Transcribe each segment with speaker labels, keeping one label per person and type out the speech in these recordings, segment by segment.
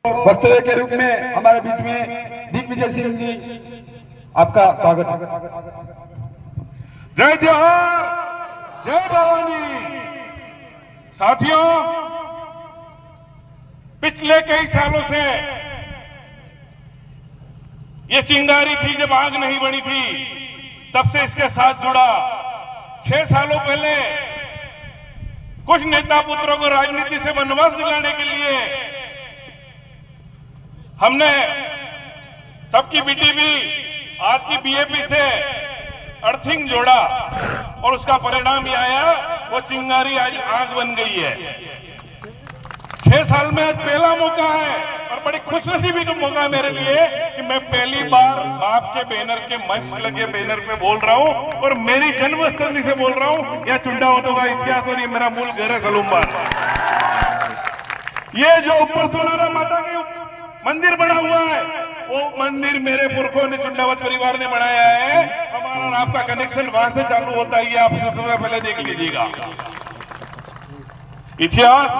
Speaker 1: वक्तव्य के रूप में हमारे बीच में दिग्विजय सिंह जी, आपका स्वागत है।
Speaker 2: जय जोहार, जय भवानी। साथियों, पिछले कई सालों से ये चिंगारी थी, जब आग नहीं बनी थी तब से इसके साथ जुड़ा। 6 सालों पहले कुछ नेता पुत्रों को राजनीति से वनवास दिलाने के लिए हमने तब की बीटीबी, आज की बीएपी से अर्थिंग जोड़ा और उसका परिणाम ये आया, वो चिंगारी आज आग बन गई है। 6 साल में आज पहला मौका है और बड़ी खुशनसीबी का मौका है मेरे लिए कि मैं पहली बार बाप के बैनर के मंच लगे बैनर पे बोल रहा हूं और मेरी जन्मस्थली से बोल रहा हूं। यह चुंडावतों का इतिहास और ये मेरा मूल घर है सलूमबार। ये जो ऊपर सोनारा माता के मंदिर बना हुआ है, वो मंदिर मेरे पुरखों ने, चुंडावत परिवार ने बनाया है। हमारा और आपका कनेक्शन वहां से चालू होता है, ये आप सबसे पहले देख लीजिएगा। इतिहास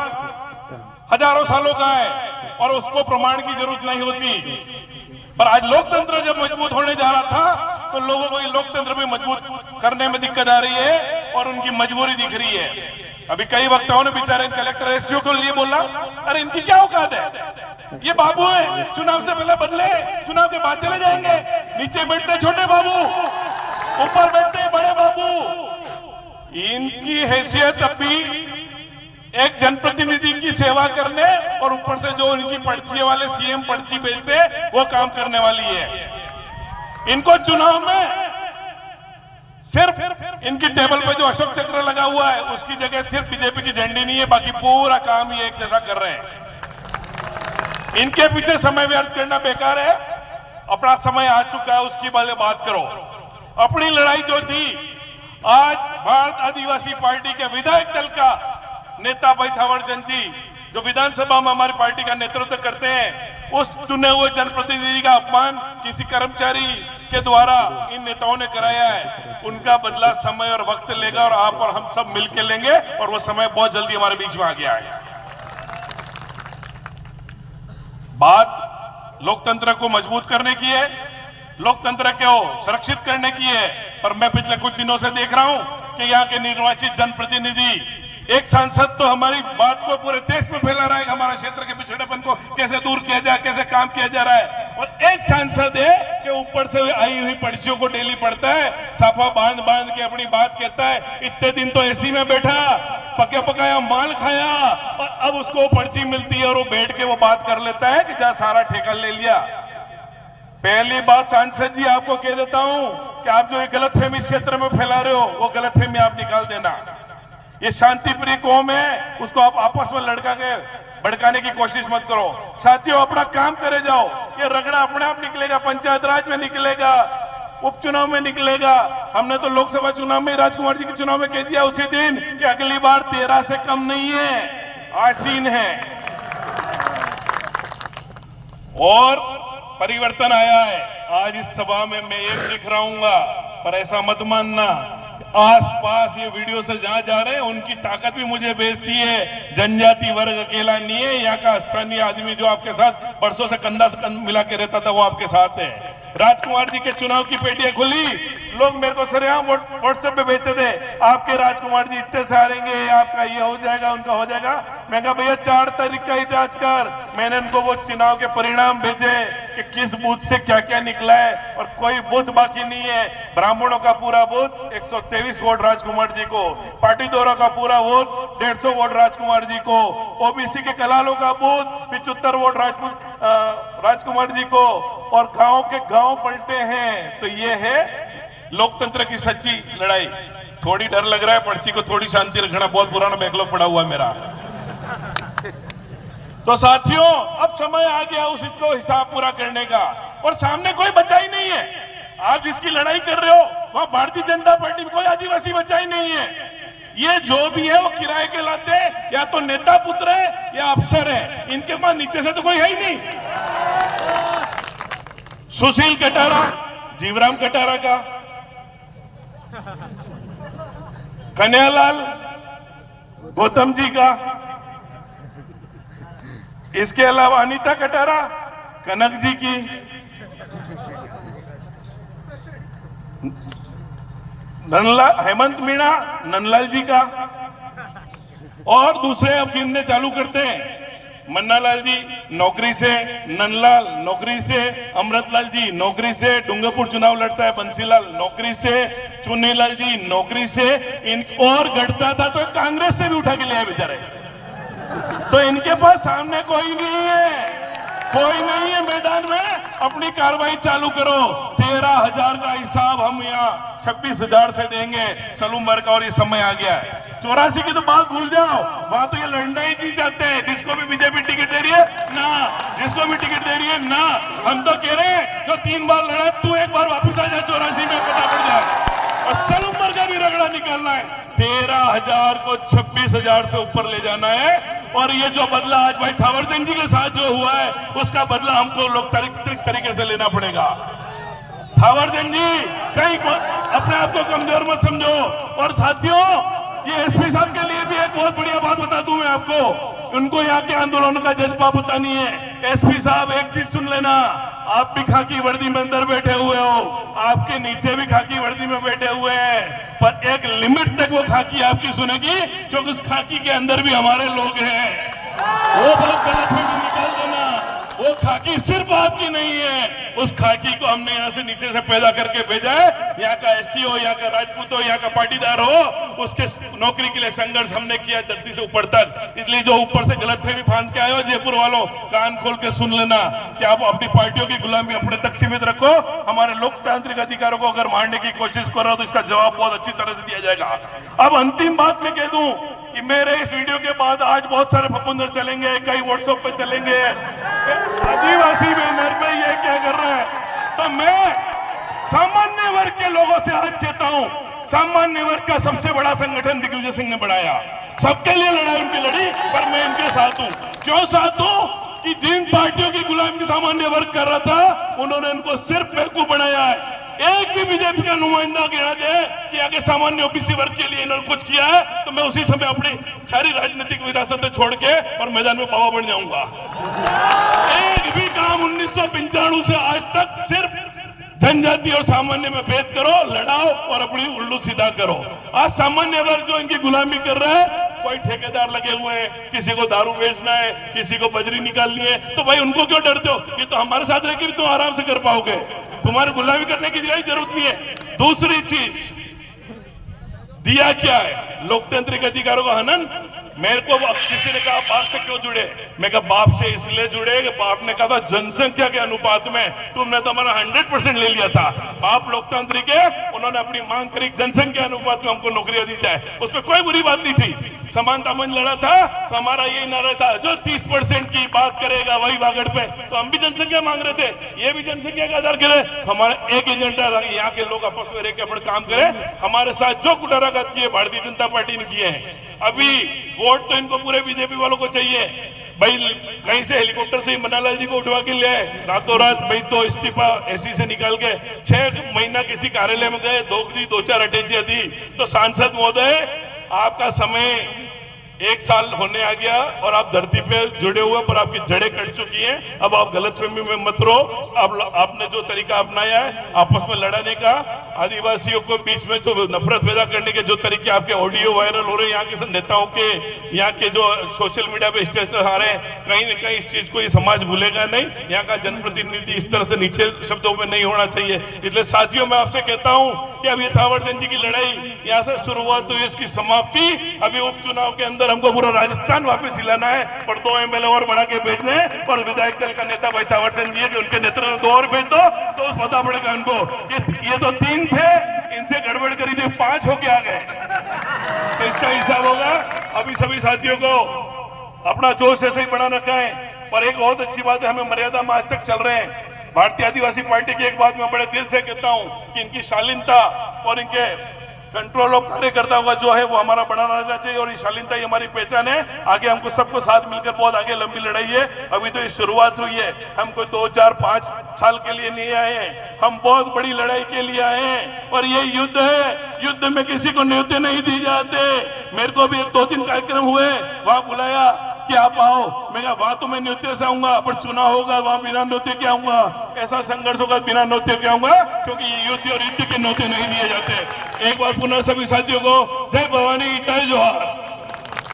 Speaker 2: हजारों सालों का है और उसको प्रमाण की जरूरत नहीं होती। पर आज लोकतंत्र जब मजबूत होने जा रहा था तो लोगों को ये लोकतंत्र भी मजबूत करने में दिक्कत आ रही है और उनकी मजबूरी दिख रही है। अभी कई वक्ताओं ने बेचारे कलेक्टर एसपीओ को लिए बोला, अरे इनकी क्या औकात है, ये बाबू है, चुनाव से पहले बदले, चुनाव के बाद चले जाएंगे। नीचे बैठते छोटे बाबू, ऊपर बैठते बड़े बाबू। इनकी हैसियत अभी एक जनप्रतिनिधि की सेवा करने और ऊपर से जो इनकी पर्ची वाले सीएम पर्ची भेजते वो काम करने वाली है। इनको चुनाव में सिर्फ इनकी टेबल पे जो अशोक चक्र लगा हुआ है उसकी जगह सिर्फ बीजेपी की झंडी नहीं है, बाकी पूरा काम ये एक जैसा कर रहे हैं। इनके पीछे समय व्यर्थ करना बेकार है। अपना समय आ चुका है, उसकी वाले बात करो। अपनी लड़ाई जो थी, आज भारत आदिवासी पार्टी के विधायक दल का नेता भाई थावर चंद जी, जो विधानसभा में हमारी पार्टी का नेतृत्व करते हैं, उस चुने हुए जनप्रतिनिधि का अपमान किसी कर्मचारी के द्वारा इन नेताओं ने कराया है। उनका बदला समय और वक्त लेगा और आप और हम सब मिलकर लेंगे और वो समय बहुत जल्दी हमारे बीच में आ गया है। बात लोकतंत्र को मजबूत करने की है, लोकतंत्र को सुरक्षित करने की है। पर मैं पिछले कुछ दिनों से देख रहा हूं कि यहाँ के निर्वाचित जनप्रतिनिधि, एक सांसद तो हमारी बात को पूरे देश में फैला रहा है, हमारा क्षेत्र के पिछड़ेपन को कैसे दूर किया जाए, कैसे काम किया जा रहा है। और एक सांसद है कि ऊपर से आई हुई पर्चियों को डेली पढ़ता है, साफा बांध बांध के अपनी बात कहता है। इतने दिन तो एसी में बैठा, पके पकाया माल खाया और अब उसको पर्ची मिलती है और वो बैठ के वो बात कर लेता है कि जहां सारा ठेका ले लिया। पहली बात सांसद जी आपको कह देता हूं कि आप जो ये गलतफहमी क्षेत्र में फैला रहे हो, वो गलतफहमी आप निकाल देना। ये शांतिप्रिय कौम है, उसको आप आपस में लड़का के भड़काने की कोशिश मत करो। साथियों, अपना काम करे जाओ। ये रगड़ा अपने आप निकलेगा, पंचायत राज में निकलेगा, उपचुनाव में निकलेगा। हमने तो लोकसभा चुनाव में राजकुमार जी के चुनाव में कह दिया उसी दिन कि अगली बार 13 से कम नहीं है, आज 3 है। और परिवर्तन आया है। आज इस सभा में मैं एक दिख रहूंगा, पर ऐसा मत मानना, आसपास ये वीडियो से जहां जा रहे हैं उनकी ताकत भी मुझे बेचती है। जनजाति वर्ग अकेला नहीं है, यहाँ का स्थानीय आदमी जो आपके साथ बरसों से कंधा से कंधा मिला के रहता था वो आपके साथ है। राजकुमार जी के चुनाव की पेटियां खुली, लोग मेरे को सरेआम व्हाट्सएप पे भेजते थे, आपके राजकुमार जी इतने से हारेंगे, आपका ये हो जाएगा, उनका हो जाएगा। मैं कहा भैया 4 तारीख का ही जांच कर। मैंने उनको वो चुनाव के परिणाम भेजे कि किस बूथ से क्या क्या निकला है और कोई बूथ बाकी नहीं है। ब्राह्मणों का पूरा बूथ 123 वोट राजकुमार जी को, पाटीदारों का पूरा वोट 150 वोट राजकुमार जी को, ओबीसी के कलालों का बूथ 75 वोट राजकुमार जी को, और गांव के गांव पलटे हैं। तो ये है लोकतंत्र की सच्ची लड़ाई। थोड़ी डर लग रहा है, पर्ची को थोड़ी शांति रखना, बहुत पुराना बैकलॉग पड़ा हुआ है मेरा। तो साथियों, अब समय आ गया उसको हिसाब पूरा करने का, और सामने कोई बचा ही नहीं है। आप जिसकी लड़ाई कर रहे हो वहां भारतीय जनता पार्टी में कोई आदिवासी बचा ही नहीं है। ये जो भी है वो किराए के लाते, या तो नेता पुत्र है या अफसर है, इनके पास नीचे से तो कोई है ही नहीं। सुशील कटारा जीवराम कटारा का, कन्हैयालाल गौतम जी का, इसके अलावा अनीता कटारा, कनक जी की, हेमंत मीणा नंदलाल जी का, और दूसरे अब गिनने चालू करते हैं। मन्नालाल जी नौकरी से, नंदलाल नौकरी से, अमृतलाल जी नौकरी से, डूंगरपुर चुनाव लड़ता है बंसीलाल नौकरी से, चुन्नीलाल जी नौकरी से, इन और गढ़ता था तो कांग्रेस से भी उठा के ले आए बेचारे। तो इनके पास सामने कोई नहीं है, कोई नहीं है मैदान में, अपनी कार्रवाई चालू करो। 13,000 का हिसाब हम यहाँ 26,000 से देंगे सलूमबर का, और ये समय आ गया है। 84 की तो बात भूल जाओ, वहां तो ये लड़ना ही जीत जाते हैं। जिसको भी बीजेपी टिकट दे रही है ना, जिसको भी टिकट दे रही है ना, हम तो कह रहे हैं जो 3 बार लड़ा तू एक बार वापिस आ जाए 84 में, पता पड़ जाए। और सलूमबर का भी रगड़ा निकालना है। 13,000 को 26,000 से ऊपर ले जाना है। और ये जो बदला आज भाई थावरचंद जी के साथ जो हुआ है, उसका बदला हमको लोकतांत्रिक तरीके से लेना पड़ेगा। थावरचंद जी कहीं अपने आप को कमजोर मत समझो। और साथियों, ये एसपी साहब के लिए भी एक बहुत बढ़िया बात बता दूं मैं आपको, उनको यहाँ के आंदोलन का जज्बा पता नहीं है। एसपी साहब एक चीज सुन लेना, आप भी खाकी वर्दी में अंदर बैठे हुए हो, आपके नीचे भी खाकी वर्दी में बैठे हुए हैं, पर एक लिमिट तक वो खाकी आपकी सुनेगी, क्योंकि उस खाकी के अंदर भी हमारे लोग हैं। वो बहुत गलत में भी निकाल देना, वो खाकी सिर्फ आपकी नहीं है, उस खाकी को हमने यहाँ से नीचे से पैदा करके भेजा है। यहाँ का एसटी हो, यहाँ का राजपूत हो, यहाँ का पाटीदार हो, उसके नौकरी के लिए संघर्ष हमने किया जल्दी से ऊपर तक। इसलिए जो ऊपर से गलतफहमी फांद के आए हो, जयपुर वालों कान खोल के सुन लेना कि आप अपनी पार्टियों की गुलामी अपने तक सीमित रखो। हमारे लोकतांत्रिक अधिकारों को अगर मारने की कोशिश करो तो इसका जवाब बहुत अच्छी तरह से दिया जाएगा। अब अंतिम बात मैं कह दूं कि मेरे इस वीडियो के बाद आज बहुत सारे फपुंदर चलेंगे, कई व्हाट्सएप पे चलेंगे, आदिवासी बैनर पे ये क्या कर रहा है। तो मैं सामान्य वर्ग के लोगों से आज कहता हूं, सामान्य वर्ग का सबसे बड़ा संगठन दिग्विजय सिंह ने बढ़ाया, सबके लिए लड़ाई उनकी लड़ी, पर मैं इनके साथ हूं। क्यों साथ हूं? कि जिन पार्टियों की गुलामी सामान्य वर्ग कर रहा था, उन्होंने उनको सिर्फ बेवकूफ बनाया है। एक भी बीजेपी का नुमाइंदा कह दे कि आगे सामान्य ओबीसी वर्ग के लिए इन्होंने कुछ किया है, तो मैं उसी समय अपनी सारी राजनीतिक विरासतें छोड़ के और मैदान में बाबा बन जाऊंगा। एक भी काम 1995 से आज तक सिर्फ जनजाति और सामान्य में भेद करो, लड़ाओ और अपनी उल्लू सीधा करो। आज सामान्य वर्ग जो इनकी गुलामी कर रहा है, कोई ठेकेदार लगे हुए हैं, किसी को दारू बेचना है, किसी को बजरी निकालनी है, तो भाई उनको क्यों डरते हो? ये तो हमारे साथ रहकर भी तुम आराम से कर पाओगे, तुम्हारी गुलामी करने की जरूरत नहीं है। दूसरी चीज, दिया क्या है? लोकतांत्रिक अधिकारों का हनन। मेरे को किसी ने कहा बाप से क्यों जुड़े, मैं कहा बाप से इसलिए जुड़े कि बाप ने कहा था जनसंख्या के अनुपात में तुमने तो हमारा 100% ले लिया था। आप लोकतांत्रिक है, उन्होंने अपनी मांग करी जनसंख्या अनुपात में हमको नौकरियां दी जाए, उसमें कोई बुरी बात नहीं थी। समानता मंच लड़ा था तो हमारा यही नारा था, जो 30% की बात करेगा वही वागड़ पे, तो हम भी जनसंख्या मांग रहे थे, ये भी जनसंख्या का आधार करे। हमारा एक एजेंडा था, यहाँ के लोग आपस में रहकर अपने काम करें। हमारे साथ जो कुटाराघात किए भारतीय जनता पार्टी ने किए हैं। अभी वोट तो इनको पूरे बीजेपी वालों को चाहिए भाई। कहीं से हेलीकॉप्टर से ही मन्नालाल जी को उठवा के ले आए रातों रात, भाई तो इस्तीफा एसी से निकाल के 6 महीना किसी कार्यालय में गए, 2-4 अटैचियां दी। तो सांसद महोदय, आपका समय 1 साल होने आ गया और आप धरती पे जुड़े हुए, पर आपकी जड़ें कट चुकी हैं। अब आप गलतफहमी में मत रहो। अब आपने जो तरीका अपनाया है आपस में लड़ाने का, आदिवासियों को बीच में जो नफरत पैदा करने के जो तरीके आपके ऑडियो वायरल हो रहे हैं, यहाँ के नेताओं के, यहाँ के जो सोशल मीडिया पे स्टेटस आ रहे हैं, कहीं ना कहीं इस चीज को ये समाज भूलेगा नहीं। यहाँ का जनप्रतिनिधि इस तरह से नीचे शब्दों में नहीं होना चाहिए। इसलिए साथियों, मैं आपसे कहता हूँ कि अब ये थावरचंद जी की लड़ाई यहाँ से शुरुआत हुई, इसकी समाप्ति अभी उपचुनाव के अंदर हमको पूरा राजस्थान वापस दिलाना है, और 2 एमएलए और बढ़ा के भेजने, और विधायक दल का नेता भाई थावरचंद जी है, उनके नेतृत्व में 2 और भेज दो तो उस पता पड़ेगा उनको। ये तो 3 थे, इनसे गड़बड़ करी थी, 5 होके आ गए, तो इसका हिसाब होगा। अभी सभी साथियों को अपना जोश ऐसे ही बना रखा है। पर एक बहुत अच्छी बात है, हमें मर्यादा में आज तक चल रहे हैं। भारतीय आदिवासी पार्टी की एक बात मैं बड़े दिल से कहता हूं कि इनकी शालीनता और इनके कंट्रोल ऑफ कार्यकर्ताओं का जो है वो हमारा बना रहना चाहिए, और ये शालीनता ही हमारी पहचान है। आगे हमको सबको साथ मिलकर बहुत आगे लंबी लड़ाई है। अभी तो ये शुरुआत हुई है, हम कोई 2, 4, 5 साल के लिए नहीं आए हैं, हम बहुत बड़ी लड़ाई के लिए आए हैं। और ये युद्ध है, युद्ध में किसी को न्योते नहीं दी जाते। मेरे को भी 2-3 कार्यक्रम हुए, वहां बुलाया कि आप आओ। मैं कहा वहां तो मैं नृत्य से आऊंगा, पर चुनाव होगा वहां बिना नृत्य के आऊंगा, ऐसा संघर्ष होगा बिना नृत्य के आऊंगा, क्योंकि ये युद्ध और युद्ध के नृत्य नहीं दिए जाते। एक बार पुनः सभी साथियों को जय भवानी, जय जोहार।